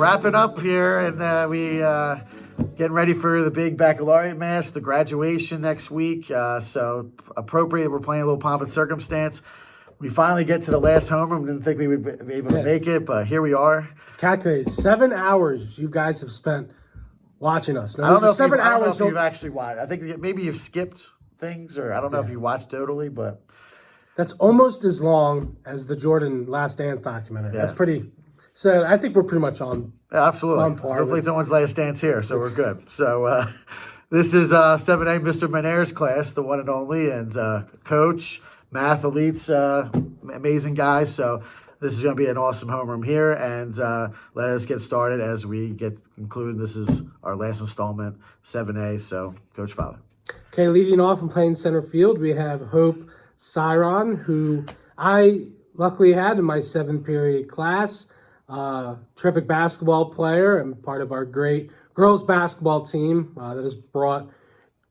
wrapping up here, and we getting ready for the big baccalaureate mass, the graduation next week. So appropriate, we're playing a little pomp and circumstance. We finally get to the last homeroom. Didn't think we would be able to make it, but here we are. Calculate 7 hours you guys have spent watching us. I don't know if you've actually watched. I think maybe you've skipped things, or I don't know if you watched totally, but that's almost as long as the Jordan Last Dance documentary. Yeah. That's pretty. So I think we're pretty much on. Yeah, absolutely. On par. Hopefully, someone's last dance here, so we're good. So this is 7A Mr. Menair's class, the one and only, and coach, math elites, amazing guys. So this is going to be an awesome homeroom here, and let us get started as we get concluded. This is our last installment, 7A. So, Coach Father. Okay, leading off and playing center field, we have Hope Siren, who I luckily had in my 7th period class. Terrific basketball player and part of our great girls basketball team that has brought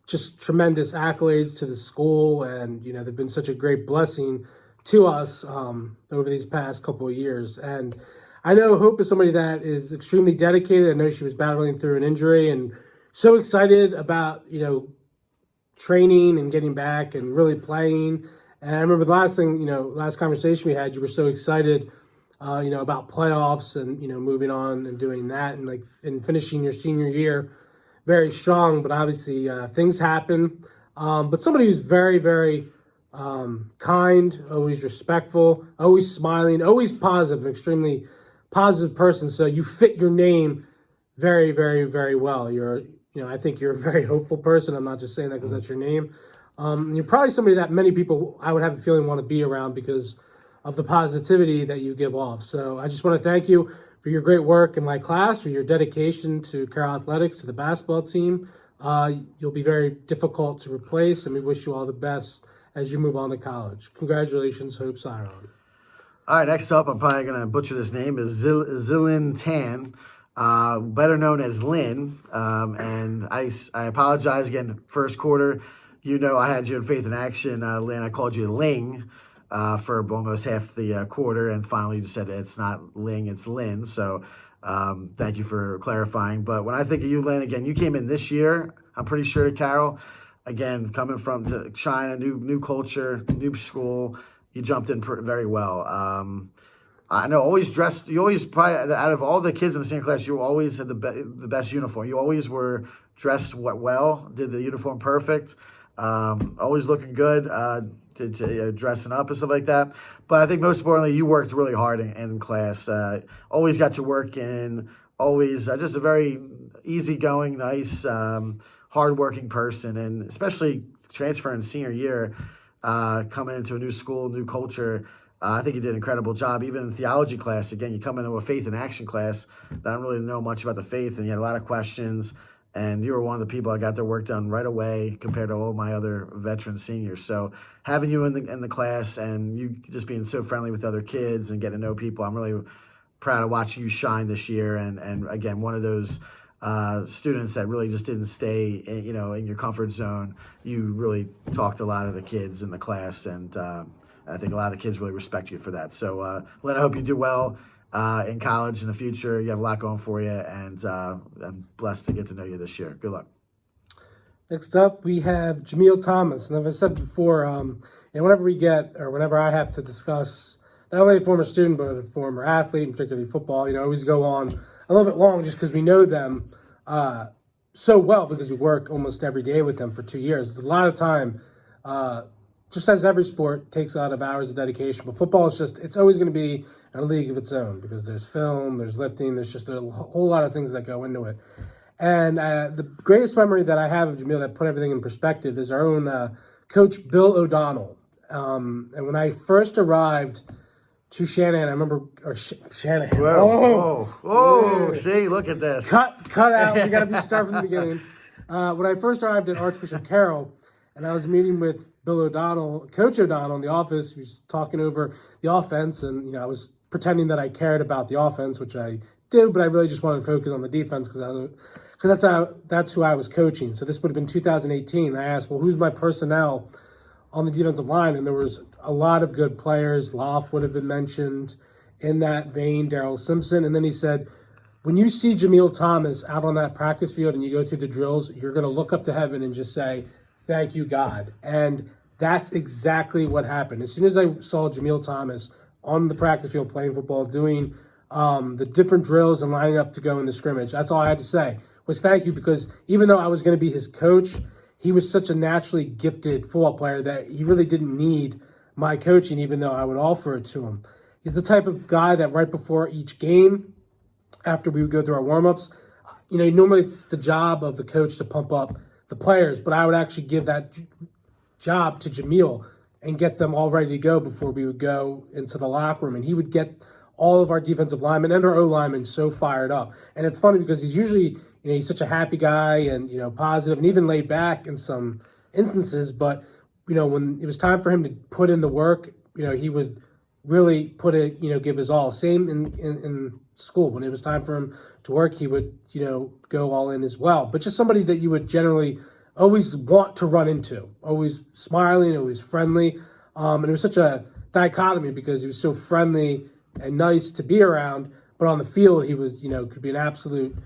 just tremendous accolades to the school, and they've been such a great blessing to us over these past couple of years. And I know Hope is somebody that is extremely dedicated. I know she was battling through an injury and so excited about training and getting back and really playing. And I remember the last conversation we had, you were so excited about playoffs and, moving on and doing that and finishing your senior year very strong. But obviously things happen. But somebody who's very, very kind, always respectful, always smiling, always positive, an extremely positive person. So you fit your name very, very, very well. I think you're a very hopeful person. I'm not just saying that because that's your name. You're probably somebody that many people, I would have a feeling, want to be around because of the positivity that you give off. So I just want to thank you for your great work in my class, for your dedication to Carroll Athletics, to the basketball team. You'll be very difficult to replace, and we wish you all the best as you move on to college. Congratulations, Hope Siren. All right, next up, I'm probably going to butcher this name, is Zilin Tan, better known as Lynn. And I apologize again, first quarter. I had you in Faith in Action, Lynn. I called you Ling for almost half the quarter, and finally you said it's not Ling, it's Lynn. So thank you for clarifying. But when I think of you, Lynn, again, you came in this year, I'm pretty sure, to Carroll. Again, coming from China, new culture, new school, you jumped in very well. I know, always dressed. You always probably, out of all the kids in the senior class, you always had the best uniform. You always were dressed well, did the uniform perfect, always looking good, dressing up and stuff like that. But I think most importantly, you worked really hard in class. Always got your work in. Always just a very easygoing, nice, hardworking person, and especially transferring senior year, coming into a new school, new culture. I think you did an incredible job. Even in theology class, again, you come into a Faith in Action class that I don't really know much about the faith, and you had a lot of questions, and you were one of the people that got their work done right away compared to all my other veteran seniors. So having you in the class and you just being so friendly with other kids and getting to know people, I'm really proud of watching you shine this year. And again, one of those students that really just didn't stay in your comfort zone. You really talked to a lot of the kids in the class, and I think a lot of the kids really respect you for that. So Lynn, I hope you do well in college in the future. You have a lot going for you, and I'm blessed to get to know you this year. Good luck. Next up, we have Jamil Thomas. And as I said before, whenever I have to discuss not only a former student, but a former athlete, and particularly football, I always go on a little bit long just because we know them so well, because we work almost every day with them for 2 years. It's a lot of time, just as every sport takes a lot of hours of dedication. But football is it's always going to be a league of its own, because there's film, there's lifting, there's just a whole lot of things that go into it. And the greatest memory that I have of Jamil that put everything in perspective is our own coach, Bill O'Donnell. And when I first arrived to Shanahan, I remember, Shanahan. Whoa. See, look at this. Cut out. We got to start from the beginning. When I first arrived at Archbishop Carroll, and I was meeting with Bill O'Donnell, Coach O'Donnell, in the office. He was talking over the offense, and I was pretending that I cared about the offense, which I did, but I really just wanted to focus on the defense because that's who I was coaching. So this would have been 2018. I asked, well, who's my personnel on the defensive line? And there was a lot of good players. Loft would have been mentioned in that vein, Darryl Simpson. And then he said, when you see Jamil Thomas out on that practice field and you go through the drills, you're going to look up to heaven and just say, thank you, God. And that's exactly what happened. As soon as I saw Jamil Thomas on the practice field playing football, doing the different drills and lining up to go in the scrimmage, that's all I had to say was thank you, because even though I was going to be his coach, he was such a naturally gifted football player that he really didn't need my coaching, even though I would offer it to him. He's the type of guy that right before each game, after we would go through our warm-ups, normally it's the job of the coach to pump up the players, but I would actually give that job to Jamil and get them all ready to go before we would go into the locker room. And he would get all of our defensive linemen and our O-linemen so fired up. And it's funny because he's usually, he's such a happy guy and, positive and even laid back in some instances. But, when it was time for him to put in the work, he would really put it, give his all. Same in school. When it was time for him to work, he would, go all in as well. But just somebody that you would generally always want to run into, always smiling, always friendly. And it was such a dichotomy because he was so friendly and nice to be around, but on the field he was, could be an absolute,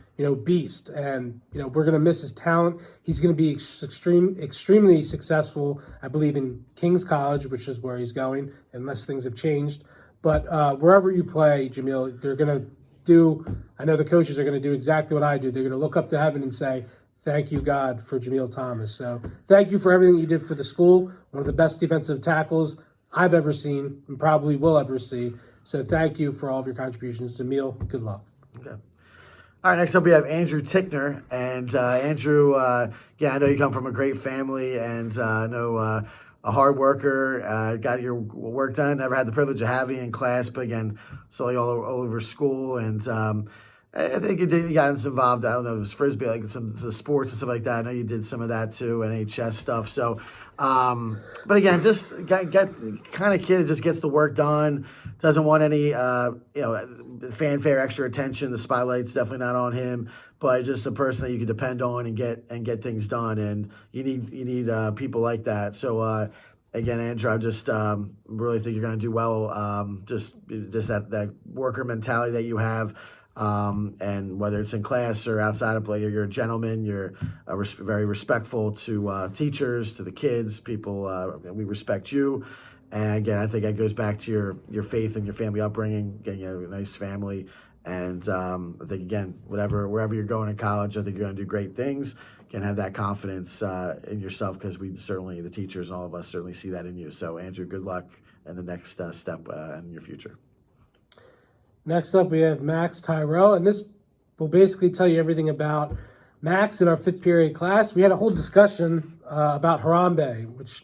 beast. And, we're going to miss his talent. He's going to be extremely successful, I believe, in King's College, which is where he's going, unless things have changed. But wherever you play, Jamil, they're going to I know the coaches are going to do exactly what I do. They're going to look up to heaven and say, thank you, God, for Jamil Thomas. So thank you for everything you did for the school. One of the best defensive tackles I've ever seen and probably will ever see. So thank you for all of your contributions. Jamil, good luck. Okay. All right, next up we have Andrew Tickner. And Andrew, I know you come from a great family and I know a hard worker, got your work done, never had the privilege of having you in class, but again, saw you all over school. And I think you got involved, I don't know, it was Frisbee, like some sports and stuff like that. I know you did some of that too, NHS stuff. So, but again, just get kind of kid that just gets the work done, doesn't want any, fanfare, extra attention. The spotlight's definitely not on him, but just a person that you can depend on and get things done. And you need people like that. So, again, Andrew, I just really think you're going to do well. Just that worker mentality that you have. And whether it's in class or outside of play, you're a gentleman. You're very respectful to teachers, to the kids, people. We respect you. And again, I think that goes back to your faith and your family upbringing. Again, you have a nice family. And I think, again, wherever you're going in college, I think you're going to do great things. Again, have that confidence in yourself, because we certainly, the teachers, all of us certainly see that in you. So, Andrew, good luck in the next step in your future. Next up, we have Max Tyrell, and this will basically tell you everything about Max in our fifth period class. We had a whole discussion about Harambe, which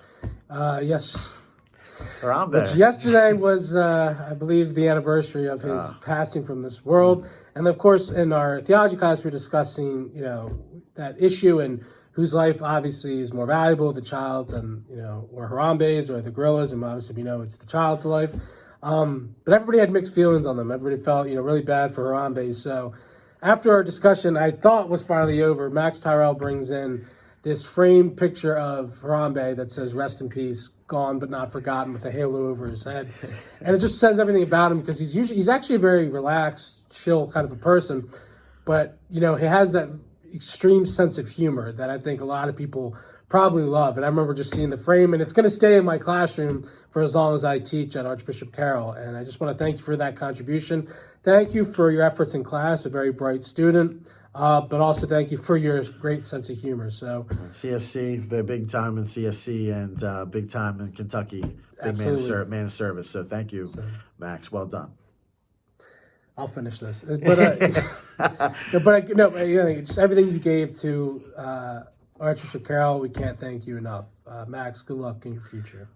yesterday was, I believe, the anniversary of his passing from this world. And of course, in our theology class, we're discussing, that issue and whose life obviously is more valuable, the child's and, or Harambe's or the gorilla's. And obviously we know it's the child's life. But everybody had mixed feelings on them. Everybody felt, really bad for Harambe. So after our discussion, I thought was finally over, Max Tyrell brings in this framed picture of Harambe that says, rest in peace, gone but not forgotten, with a halo over his head. And it just says everything about him, because he's actually a very relaxed, chill kind of a person. But, he has that extreme sense of humor that I think a lot of people probably love. And I remember just seeing the frame, and it's going to stay in my classroom for as long as I teach at Archbishop Carroll. And I just want to thank you for that contribution. Thank you for your efforts in class, a very bright student, but also thank you for your great sense of humor. So CSC, big time in CSC, and big time in Kentucky, big man of service. So thank you, Max. Well done. I'll finish this. But just everything you gave to Archbishop Carroll, we can't thank you enough. Max, good luck in your future.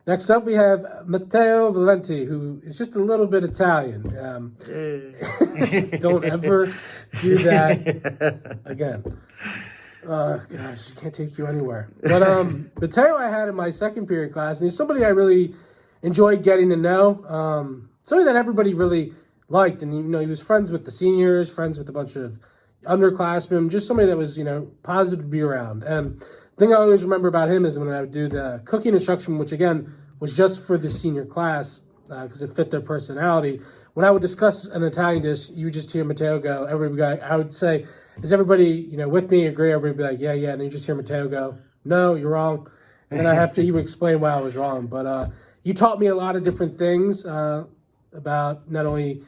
Next up, we have Matteo Valenti, who is just a little bit Italian. Don't ever do that again. Gosh, can't take you anywhere. But Matteo I had in my second period class, and he's somebody I really enjoyed getting to know. Somebody that everybody really liked, and he was friends with the seniors, friends with a bunch of underclassmen, just somebody that was positive to be around. And the thing I always remember about him is when I would do the cooking instruction, which again was just for the senior class because it fit their personality, when I would discuss an Italian dish, you would just hear Matteo go, everybody would go, I would say, is everybody, with me, agree? Everybody would be like, yeah, yeah. And then you just hear Matteo go, no, you're wrong. And then he would explain why I was wrong. But you taught me a lot of different things about not only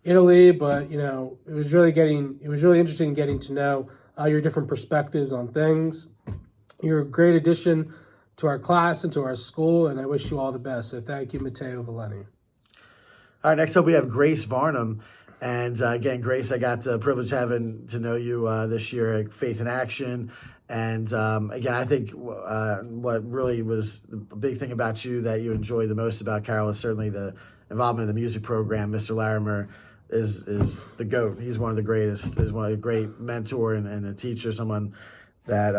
Italy, but, it was really interesting getting to know your different perspectives on things. You're a great addition to our class and to our school, and I wish you all the best. So thank you, Matteo Valenti. All right, next up we have Grace Varnum. And again, Grace, I got the privilege of having to know you this year at Faith in Action. And again, I think what really was the big thing about you that you enjoyed the most about Carroll is certainly the involvement in the music program. Mr. Larimer is the GOAT. He's one of the greatest, is one of the great mentor and a teacher, someone that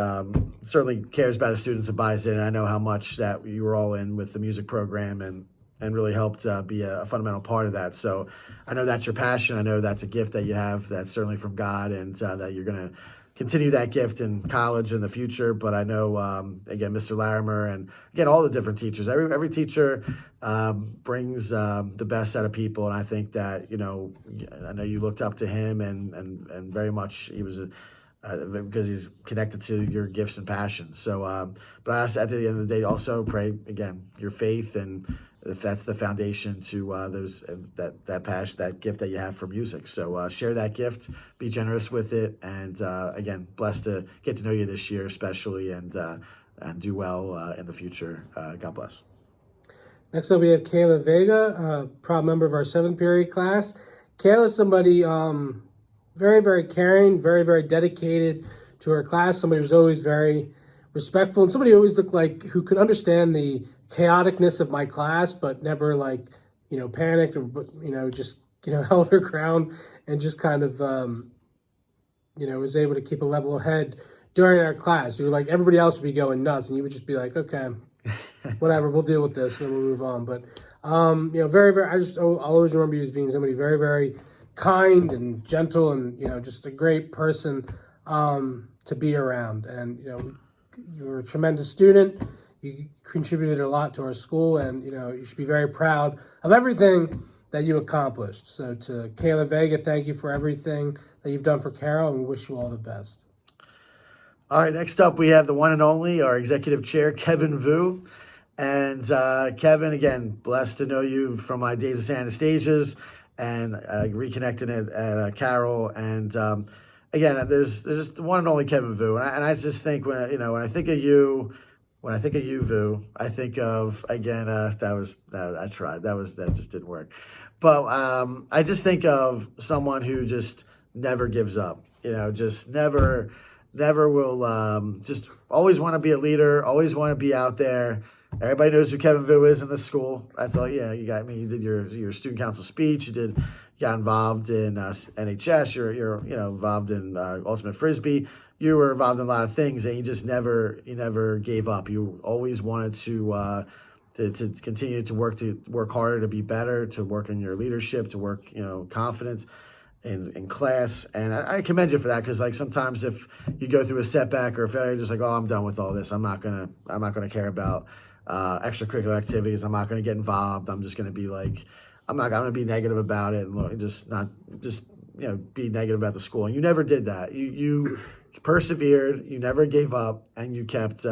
certainly cares about his students and buys in. And I know how much that you were all in with the music program and really helped be a fundamental part of that. So I know that's your passion. I know that's a gift that you have that's certainly from God, and that you're going to continue that gift in college in the future. But I know, again, Mr. Larimer and, again, all the different teachers, every teacher brings the best out of people. And I think that, I know you looked up to him and very much he was because he's connected to your gifts and passions. So, but I ask at the end of the day, also pray, again, your faith, and if that's the foundation to that passion, that gift that you have for music. So share that gift, be generous with it, and again, blessed to get to know you this year, especially, and do well in the future. God bless. Next up, we have Kayla Vega, a proud member of our 7th period class. Kayla's somebody very, very caring, very, very dedicated to her class. Somebody who's always very respectful, and somebody who always looked like who could understand the chaoticness of my class, but never panicked or just held her ground and just kind of was able to keep a level head during our class. You were like, everybody else would be going nuts, and you would just be like, okay, whatever, we'll deal with this, and then we'll move on. But very, very, I'll always remember you as being somebody very, very kind and gentle, and just a great person to be around. And you're a tremendous student. You contributed a lot to our school, and you should be very proud of everything that you accomplished. So to Kayla Vega, thank you for everything that you've done for Carroll, and we wish you all the best. All right, next up we have the one and only, our executive chair, Kevin Vu. And Kevin, again, blessed to know you from my days of San Anastasia's and reconnecting at Carroll. And again, there's just the one and only Kevin Vu. And I just think when I think of you, when I think of you, Vu, I think of, again, I tried. That just didn't work. But I just think of someone who just never gives up, just never will, just always want to be a leader, always want to be out there. Everybody knows who Kevin Vu is in the school. That's all. Yeah, you did your student council speech. You got involved in NHS. You're involved in Ultimate Frisbee. You were involved in a lot of things, and you never gave up. You always wanted to continue to work harder, to be better, to work in your leadership, to work confidence in class. And I commend you for that, because sometimes if you go through a setback or a failure, you're just like, oh, I'm done with all this. I'm not gonna care about extracurricular activities. I'm not gonna get involved. I'm just gonna be I'm not gonna be negative about it, and just be negative about the school. And you never did that. You persevered, you never gave up, and you kept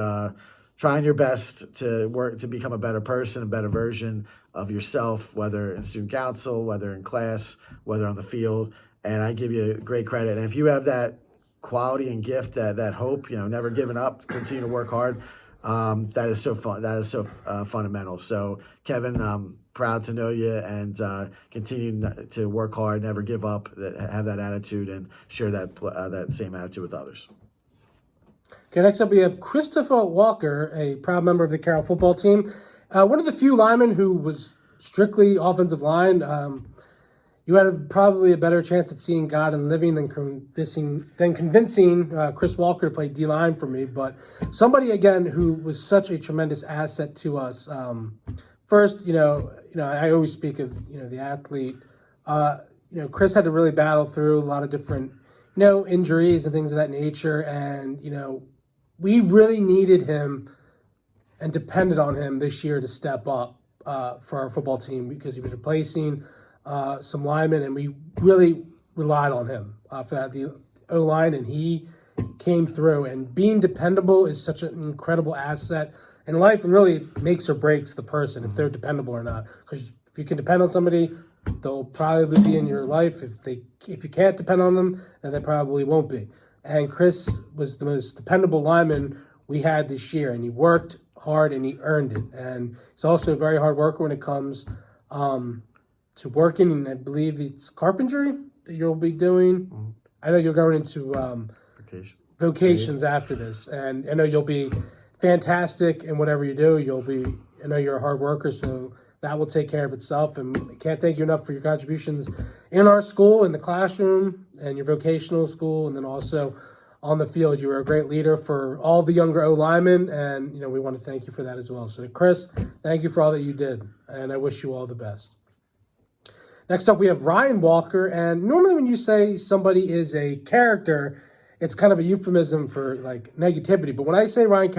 trying your best to work to become a better person, a better version of yourself, whether in student council, whether in class, whether on the field. And I give you great credit. And if you have that quality and gift, that hope, never giving up, continue to work hard, that is so fun. That is so fundamental. So Kevin, proud to know you, and continue to work hard, never give up, have that attitude, and share that same attitude with others. Okay, next up we have Christopher Walker, a proud member of the Carroll football team. One of the few linemen who was strictly offensive line. You had probably a better chance at seeing God and living than convincing Chris Walker to play D-line for me. But somebody, again, who was such a tremendous asset to us. First, I always speak of, the athlete. Chris had to really battle through a lot of different, injuries and things of that nature. And, we really needed him and depended on him this year to step up for our football team, because he was replacing some linemen, and we really relied on him for that, the O-line, and he came through. And being dependable is such an incredible asset in life, and really makes or breaks the person if they're dependable or not. Because if you can depend on somebody, they'll probably be in your life. If you can't depend on them, then they probably won't be. And Chris was the most dependable lineman we had this year, and he worked hard and he earned it. And he's also a very hard worker when it comes to working, and I believe it's carpentry that you'll be doing. Mm-hmm. I know you're going into vocations after this, and I know you'll be fantastic in whatever you do. I know you're a hard worker, so that will take care of itself. And I can't thank you enough for your contributions in our school, in the classroom, and your vocational school, and then also on the field. You were a great leader for all the younger O-linemen, and we want to thank you for that as well. So Chris, thank you for all that you did, and I wish you all the best. Next up, we have Ryan Walker, and normally when you say somebody is a character, it's kind of a euphemism for like negativity. But when I say Ryan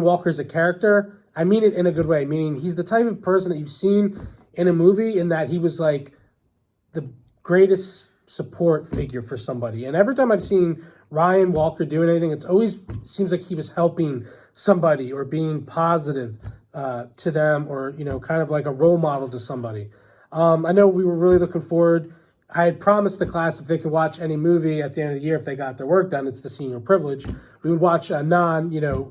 Walker is a character, I mean it in a good way, meaning he's the type of person that you've seen in a movie, in that he was like the greatest support figure for somebody. And every time I've seen Ryan Walker doing anything, it's always seems like he was helping somebody or being positive to them, or kind of like a role model to somebody. I know we were really looking forward. I had promised the class if they could watch any movie at the end of the year, if they got their work done, it's the senior privilege, we would watch a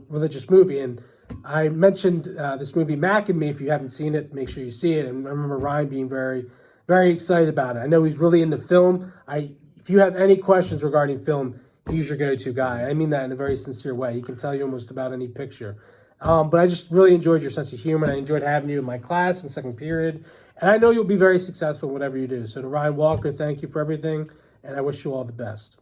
religious movie. And I mentioned this movie, Mac and Me. If you haven't seen it, make sure you see it. And I remember Ryan being very, very excited about it. I know he's really into film. If you have any questions regarding film, he's your go-to guy. I mean that in a very sincere way. He can tell you almost about any picture. But I just really enjoyed your sense of humor. I enjoyed having you in my class in second period. And I know you'll be very successful in whatever you do. So to Ryan Walker, thank you for everything, and I wish you all the best.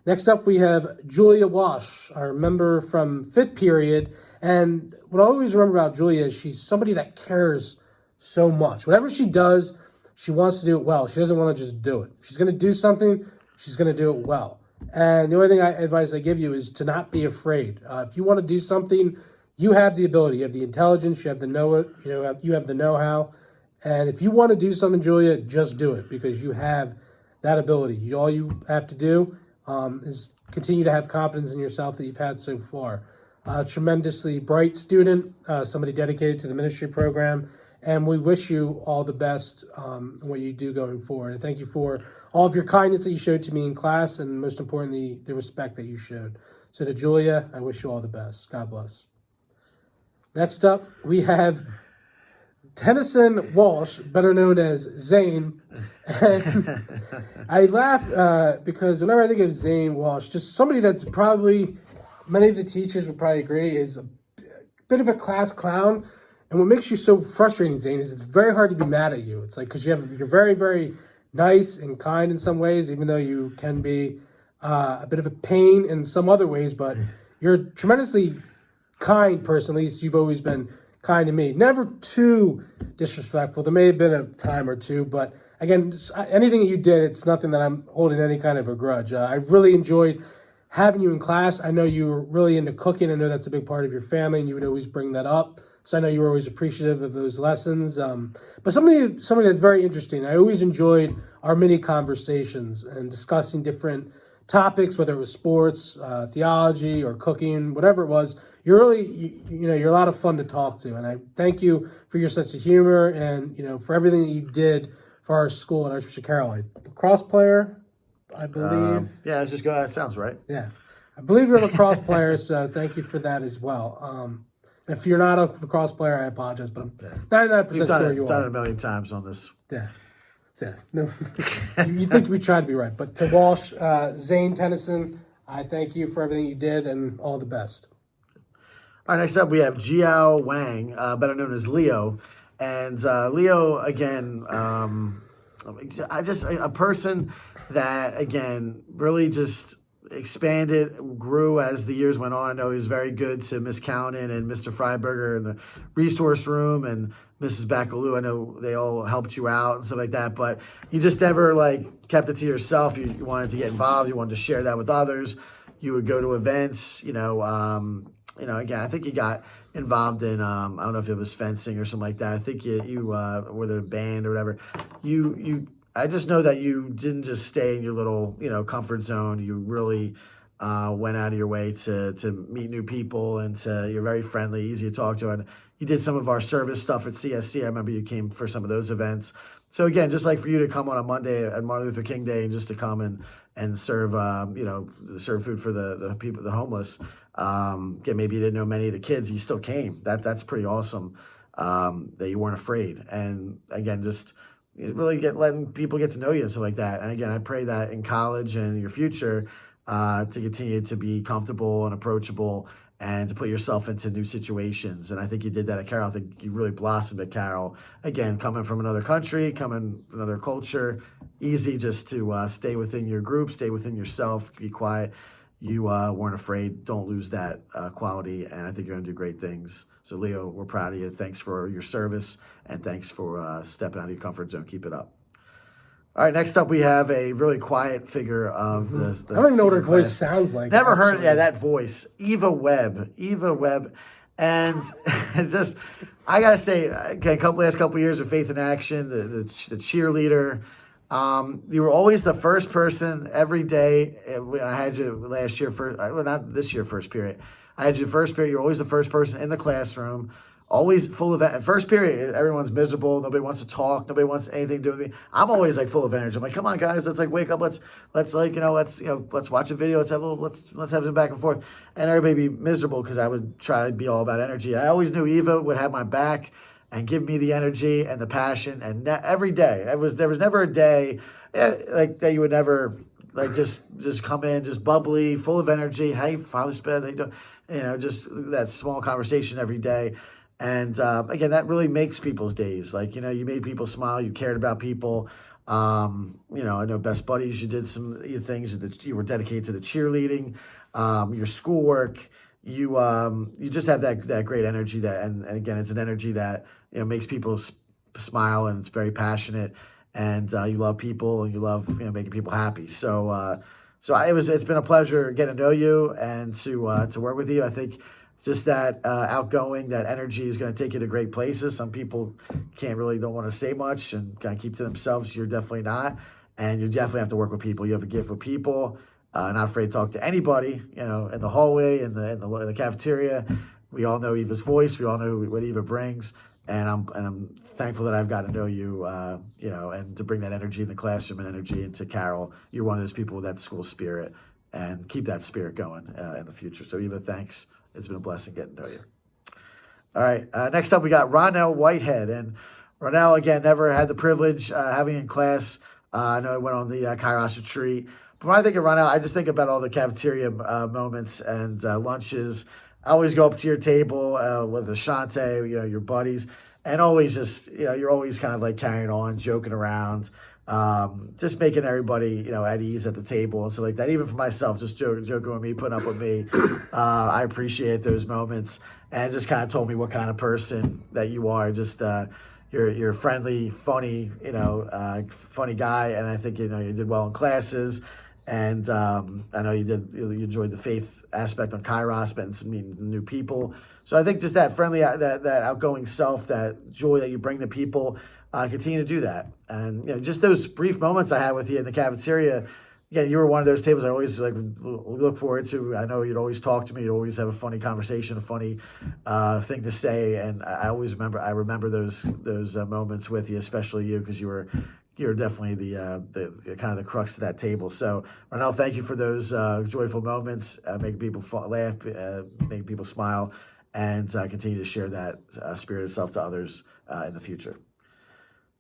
Next up, we have Julia Walsh, our member from fifth period. And what I always remember about Julia is she's somebody that cares so much. Whatever she does, she wants to do it well. She doesn't want to just do it. If she's going to do something, she's going to do it well. And the only advice I give you is to not be afraid. If you want to do something, you have the ability, you have the intelligence, you have the you have the know-how. And if you want to do something, Julia, just do it, because you have that ability. All you have to do is continue to have confidence in yourself that you've had so far. Tremendously bright student, somebody dedicated to the ministry program, and we wish you all the best in what you do going forward. And thank you for all of your kindness that you showed to me in class, and most importantly, the respect that you showed. So to Julia, I wish you all the best. God bless. Next up, we have Zane Walsh, better known as Zane. And I laugh because whenever I think of Zane Walsh, just somebody that's probably, many of the teachers would probably agree, is a bit of a class clown. And what makes you so frustrating, Zane, is it's very hard to be mad at you. It's like, because you're very, very nice and kind in some ways, even though you can be a bit of a pain in some other ways, but you're a tremendously kind person. At least you've always been kind to me. Never too disrespectful. There may have been a time or two, but again, anything that you did, it's nothing that I'm holding any kind of a grudge. I really enjoyed having you in class. I know you were really into cooking. I know that's a big part of your family, and you would always bring that up. So I know you were always appreciative of those lessons. But something that's very interesting, I always enjoyed our mini conversations and discussing different topics, whether it was sports, theology, or cooking, whatever it was. You're really, you're a lot of fun to talk to. And I thank you for your sense of humor and, for everything that you did for our school at Archbishop Carroll. Lacrosse player, I believe. Yeah, let's just go. That sounds right. Yeah. I believe you're a lacrosse player, so thank you for that as well. If you're not a lacrosse player, I apologize, but I'm 99% sure you are. You've done it a million times on this. Yeah. No, you think we try to be right. But to Walsh, Zane Tennyson, I thank you for everything you did, and all the best. All right, next up we have Eva Wang, better known as Leo. And Leo, again, a person that, again, really just expanded, grew as the years went on. I know he was very good to Miss Cowan and Mr. Freiberger in the resource room, and Mrs. Bacalou. I know they all helped you out and stuff like that, but you just never kept it to yourself. You wanted to get involved. You wanted to share that with others. You would go to events, again, I think you got involved in I don't know if it was fencing or something like that. I think you were the band or whatever. I just know that you didn't just stay in your little comfort zone. You really went out of your way to meet new people, and you're very friendly, easy to talk to. And you did some of our service stuff at CSC. I remember you came for some of those events. So again, just like for you to come on a Monday at Martin Luther King Day and just to come and serve serve food for the people, the homeless. Again, maybe you didn't know many of the kids, you still came. That's pretty awesome. That you weren't afraid. And again, just really letting people get to know you and stuff like that. And again, I pray that in college and your future, to continue to be comfortable and approachable and to put yourself into new situations. And I think you did that at Carroll. I think you really blossomed at Carroll. Again, coming from another country, coming from another culture, easy just to stay within your group, stay within yourself, be quiet. You weren't afraid. Don't lose that quality, and I think you're going to do great things. So, Leo, we're proud of you. Thanks for your service, and thanks for stepping out of your comfort zone. Keep it up. All right, next up we have a really quiet figure of the I don't even know what her senior voice class. sounds like. Never heard, that voice. Eva Webb. And just, I got to say, again, last couple of years of Faith in Action, the cheerleader. You were always the first person every day. I had you last year, not this year, first period. I had you first period. You're always the first person in the classroom. Always full of first period. Everyone's miserable. Nobody wants to talk. Nobody wants anything to do with me. I'm always like full of energy. I'm like, come on, guys, let's like wake up. Let's let's watch a video. Let's have some back and forth. And everybody be miserable because I would try to be all about energy. I always knew Eva would have my back and give me the energy and the passion. And every day, there was never a day like that you would never like just come in just bubbly, full of energy. Hey, Father Spez, how you doing? Just that small conversation every day. And again, that really makes people's days. Like, you made people smile. You cared about people. I know Best Buddies, you did some things that you were dedicated to the cheerleading, your schoolwork. You just have that great energy and again, it's an energy that, makes people smile, and it's very passionate, and you love people, and you love, making people happy. So, it's been a pleasure getting to know you and to work with you. I think just that outgoing, that energy is going to take you to great places. Some people don't want to say much and kind of keep to themselves. You're definitely not. And you definitely have to work with people. You have a gift with people, not afraid to talk to anybody, in the hallway, in the cafeteria. We all know Eva's voice. We all know what Eva brings. And I'm thankful that I've got to know you, and to bring that energy in the classroom and energy into Carroll. You're one of those people with that school spirit, and keep that spirit going in the future. So Eva, thanks. It's been a blessing getting to know you. All right, next up we got Ronald Whitehead. And Ronald, again, never had the privilege having in class. I know he went on the Kairos retreat. But when I think of Ronald, I just think about all the cafeteria moments and lunches. I always go up to your table with Ashante, your buddies, and always just, you're always kind of like carrying on, joking around, just making everybody, at ease at the table and stuff like that. Even for myself, just joking with me, putting up with me. I appreciate those moments, and just kind of told me what kind of person that you are. Just you're friendly, funny, funny guy, and I think you did well in classes. And I know you enjoyed the faith aspect on Kairos, meeting new people. So I think just that friendly, that outgoing self, that joy that you bring to people, continue to do that. And just those brief moments I had with you in the cafeteria. Again, you were one of those tables I always look forward to. I know you'd always talk to me. You'd always have a funny conversation, a funny thing to say. And I remember those moments with you, especially you, because you're definitely the kind of the crux of that table. So, Ronald, thank you for those joyful moments, making people laugh, making people smile, and continue to share that spirit of self to others in the future.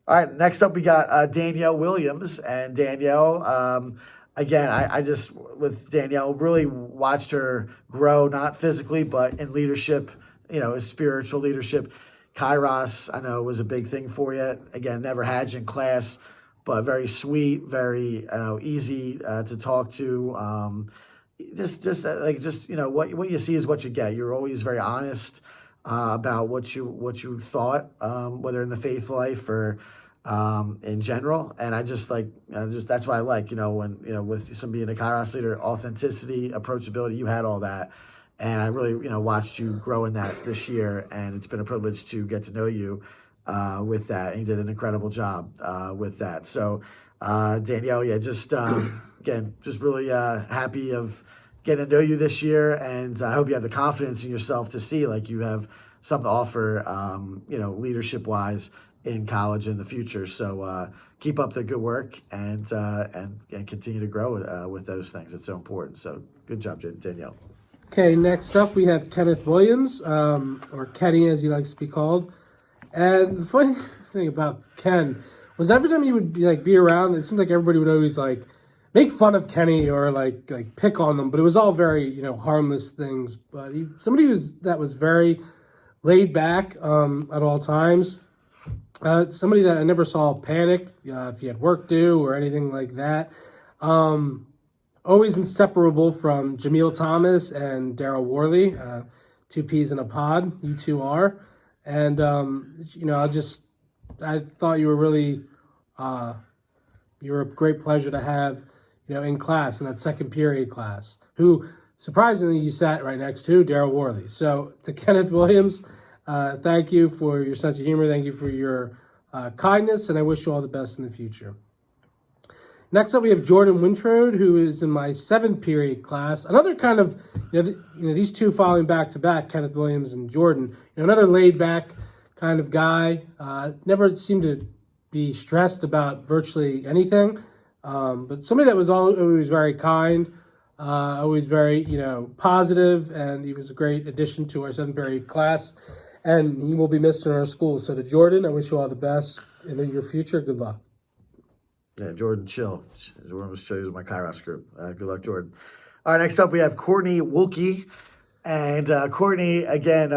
All right, next up we got Danielle Williams. And Danielle, again, I just, with Danielle, really watched her grow, not physically, but in leadership, spiritual leadership. Kairos, I know, was a big thing for you. Again, never had you in class, but very sweet, very easy to talk to. What you see is what you get. You're always very honest about what you thought, whether in the faith life or in general. And that's what I like. When with some being a Kairos leader, authenticity, approachability, you had all that. And I really, watched you grow in that this year, and it's been a privilege to get to know you with that. And you did an incredible job with that. So, Danielle, yeah, just again, just really happy of getting to know you this year, and I hope you have the confidence in yourself to see like you have something to offer, leadership wise in college in the future. So keep up the good work and continue to grow with those things. It's so important. So good job, Danielle. Okay, next up we have Kenneth Williams, or Kenny as he likes to be called. And the funny thing about Ken was every time he would be around, it seemed like everybody would always make fun of Kenny or like pick on them, but it was all very harmless things. But somebody that was very laid back at all times. Somebody that I never saw panic if he had work due or anything like that. Always inseparable from Jamil Thomas and Darryl Worthy, two peas in a pod. You two are, and I thought you were really you were a great pleasure to have, in class, in that second period class, who surprisingly you sat right next to Darryl Worthy. So to Kenneth Williams, thank you for your sense of humor. Thank you for your kindness, and I wish you all the best in the future. Next up, we have Jordan Wintrode, who is in my seventh period class. Another kind of, these two following back to back, Kenneth Williams and Jordan. Another laid back kind of guy. Never seemed to be stressed about virtually anything. But somebody that was always very kind, always very, positive, and he was a great addition to our seventh period class. And he will be missed in our school. So to Jordan, I wish you all the best in your future. Good luck. Yeah, Jordan, chill. Jordan was my Kairos group. Good luck, Jordan. All right, next up we have Courtney Wilkie. And Courtney, again,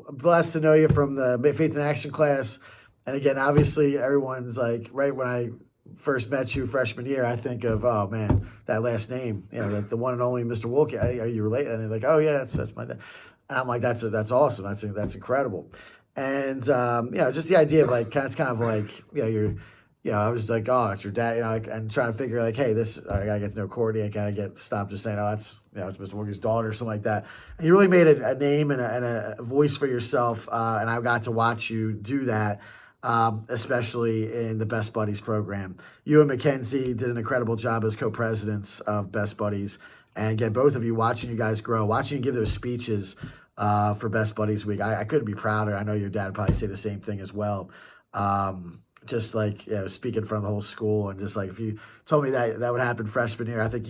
blessed to know you from the Faith in Action class. And again, obviously, everyone's right when I first met you freshman year, I think of, oh man, that last name, the one and only Mr. Wilkie. Are you related? And they're like, oh yeah, that's my dad. And I'm like, that's awesome. That's incredible. And just the idea of it's kind of you're. I was like, oh, it's your dad, and trying to figure hey, I gotta get to know Courtney. I gotta stop just saying, oh, it's Mr. Wilkie's daughter or something like that. And you really made a name and a voice for yourself, and I got to watch you do that, especially in the Best Buddies program. You and Mackenzie did an incredible job as co-presidents of Best Buddies, and again, both of you, watching you guys grow, watching you give those speeches for Best Buddies Week. I couldn't be prouder. I know your dad would probably say the same thing as well. Just speak in front of the whole school, and just if you told me that would happen freshman year, I think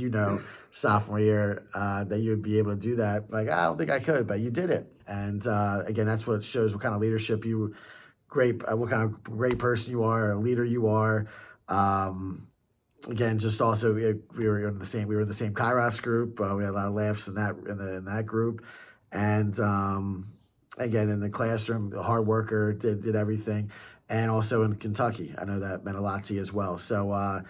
sophomore year that you would be able to do that. I don't think I could, but you did it. And again, that's what shows what kind of leadership what kind of great person you are, a leader you are. Again, just also we were in the same Kairos group. We had a lot of laughs in that group, and again in the classroom, a hard worker, did everything. And also in Kentucky, I know that meant a lot to you as well. So,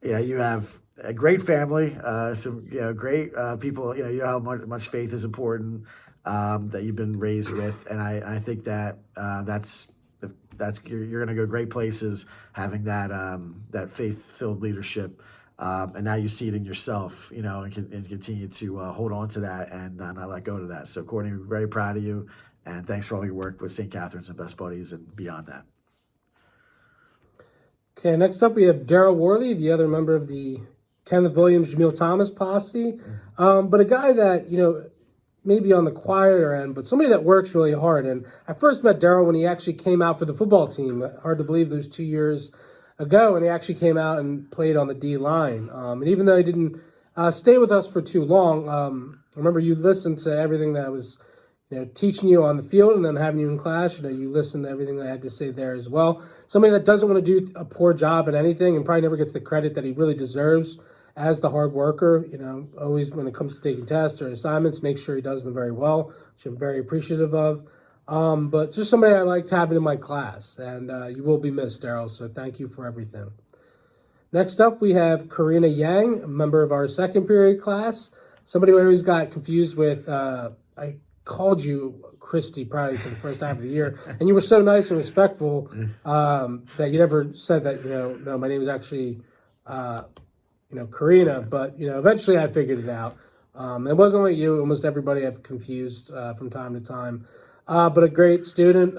you have a great family, some great people. You know how much faith is important that you've been raised with, and I think that you're going to go great places having that faith-filled leadership, and now you see it in yourself, and continue to hold on to that and not let go of that. So, Courtney, we're very proud of you, and thanks for all your work with St. Catherine's and Best Buddies and beyond that. Okay, next up we have Darryl Worthy, the other member of the Kenneth Williams, Jamil Thomas posse. But a guy that, maybe on the quieter end, but somebody that works really hard. And I first met Darryl when he actually came out for the football team. Hard to believe those 2 years ago, and he actually came out and played on the D line. And even though he didn't stay with us for too long, I remember you listened to everything that I was teaching you on the field, and then having you in class, you listen to everything that I had to say there as well. Somebody that doesn't want to do a poor job at anything and probably never gets the credit that he really deserves as the hard worker. Always when it comes to taking tests or assignments, make sure he does them very well, which I'm very appreciative of. But just somebody I liked having in my class, and you will be missed, Darryl, so thank you for everything. Next up, we have Karina Yang, a member of our second period class. Somebody who always got confused with, I called you Christy probably for the first half of the year, and you were so nice and respectful that you never said that, no, my name is actually, Karina, but, eventually I figured it out. It wasn't only you; almost everybody I've confused from time to time. But a great student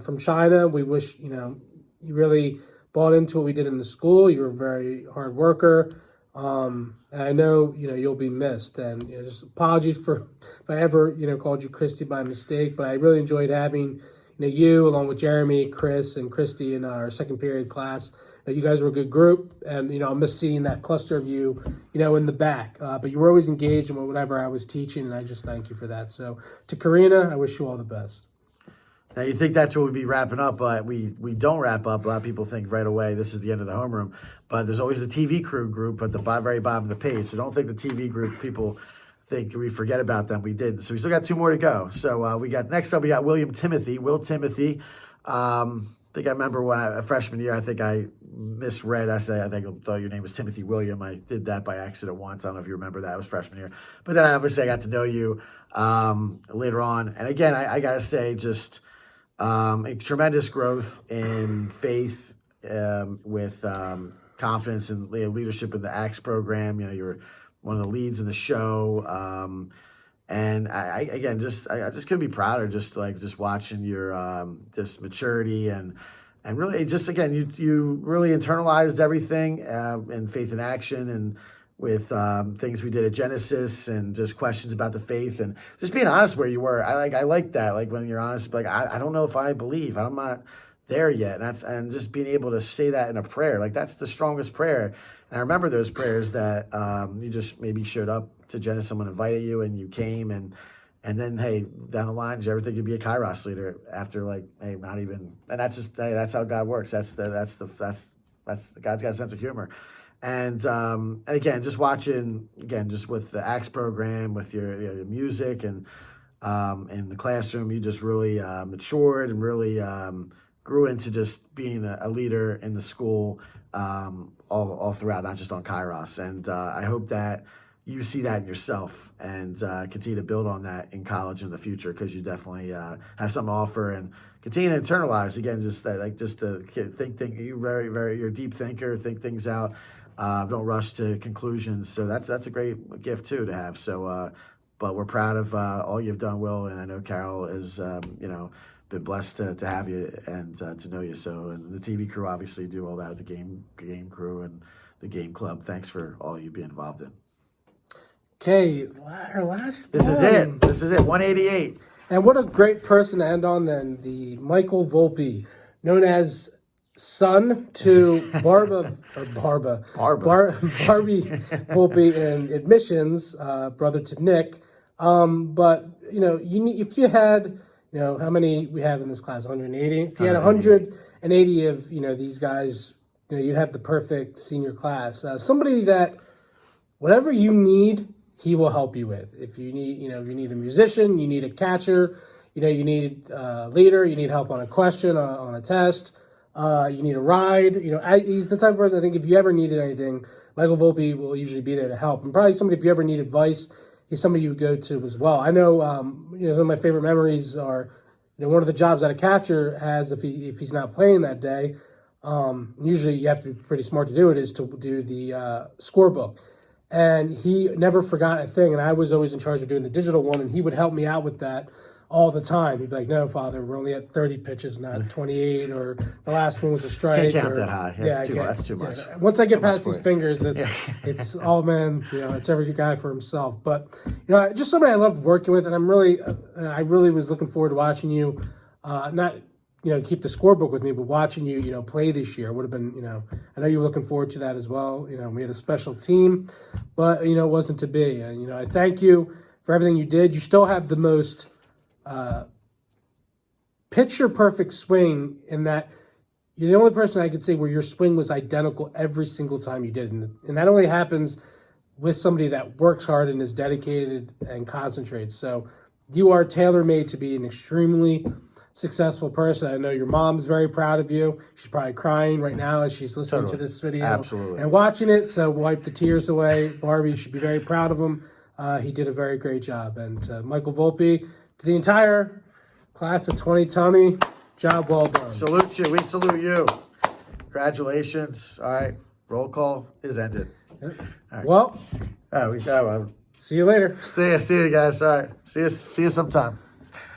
from China. We wish you really bought into what we did in the school. You were a very hard worker. And I know, you'll be missed, and just apologies for if I ever, called you Christy by mistake, but I really enjoyed having, you along with Jeremy, Chris, and Christy in our second period class. You guys were a good group, and, I miss seeing that cluster of you, in the back, but you were always engaged in whatever I was teaching, and I just thank you for that. So to Karina, I wish you all the best. Now, you think that's what we'd be wrapping up, but we don't wrap up. A lot of people think right away this is the end of the homeroom. But there's always the TV crew group at the very bottom of the page. So don't think the TV group people think we forget about them. We didn't. So we still got 2 more to go. So next up, we got Will Timothy. I think I remember when a freshman year, I think I misread. I thought your name was Timothy William. I did that by accident once. I don't know if you remember that. It was freshman year. But then obviously I got to know you later on. And again, I got to say just a tremendous growth in faith with confidence and leadership in the ACTS program. You're one of the leads in the show. And I just couldn't be prouder just watching your just maturity and really just again you really internalized everything in Faith in Action and with things we did at Genesis and just questions about the faith and just being honest where you were. I like that, like when you're honest, like I don't know if I believe, I'm not there yet. And just being able to say that in a prayer, like that's the strongest prayer. And I remember those prayers that you just maybe showed up to Genesis, someone invited you and you came and then, hey, down the line, did you ever think you'd be a Kairos leader after hey, not even, and that's just, hey, that's how God works. That's God's got a sense of humor. And again, just watching, just with the ACTS program, with your music and in the classroom, you just really matured and really grew into just being a leader in the school all throughout, not just on Kairos. And I hope that you see that in yourself and continue to build on that in college in the future, because you definitely have something to offer and continue to internalize. Again, just that, just to think. You're a deep thinker, think things out. Don't rush to conclusions. So that's a great gift too to have. So, but we're proud of all you've done, Will, and I know Carol is been blessed to have you and to know you. So, and the TV crew obviously do all that, the game crew and the game club. Thanks for all you being involved in. Okay, our last This is it, 188. And what a great person to end on then, the Michael Volpe, known as son to Barbie Volpe in admissions, brother to Nick. But, if you had, how many we have in this class, 180? If you had 180 of, these guys, you'd have the perfect senior class. Somebody that whatever you need, he will help you with. If you need, if you need a musician, you need a catcher, you need a leader, you need help on a question, on a test, you need a ride. He's the type of person, I think if you ever needed anything, Michael Volpe will usually be there to help. And probably somebody, if you ever need advice, he's somebody you would go to as well. I know, some of my favorite memories are, one of the jobs that a catcher has if he's not playing that day, usually you have to be pretty smart to do it, is to do the scorebook. And he never forgot a thing, and I was always in charge of doing the digital one, and he would help me out with that all the time. He'd be like, "No, Father, we're only at 30 pitches, not 28, or the last one was a strike." Can't count that high. That's too much. Yeah. Once I get past these fingers, it's all man. It's every guy for himself. But just somebody I loved working with, and I really was looking forward to watching you. Not keep the scorebook with me, but watching you, play this year would have been, I know you were looking forward to that as well. We had a special team, but, it wasn't to be. And, I thank you for everything you did. You still have the most picture perfect swing in that you're the only person I could say where your swing was identical every single time you did it. And that only happens with somebody that works hard and is dedicated and concentrates. So you are tailor-made to be an extremely successful person. I know your mom's very proud of you. She's probably crying right now as she's listening to this video. Absolutely. And watching it, so wipe the tears away. Barbie, you should be very proud of him. He did a very great job. And Michael Volpe, to the entire class of 2020, job well done. Salute you. We salute you. Congratulations. All right. Roll call is ended. Yep. Well, we got See you later. See you guys. All right. See you sometime.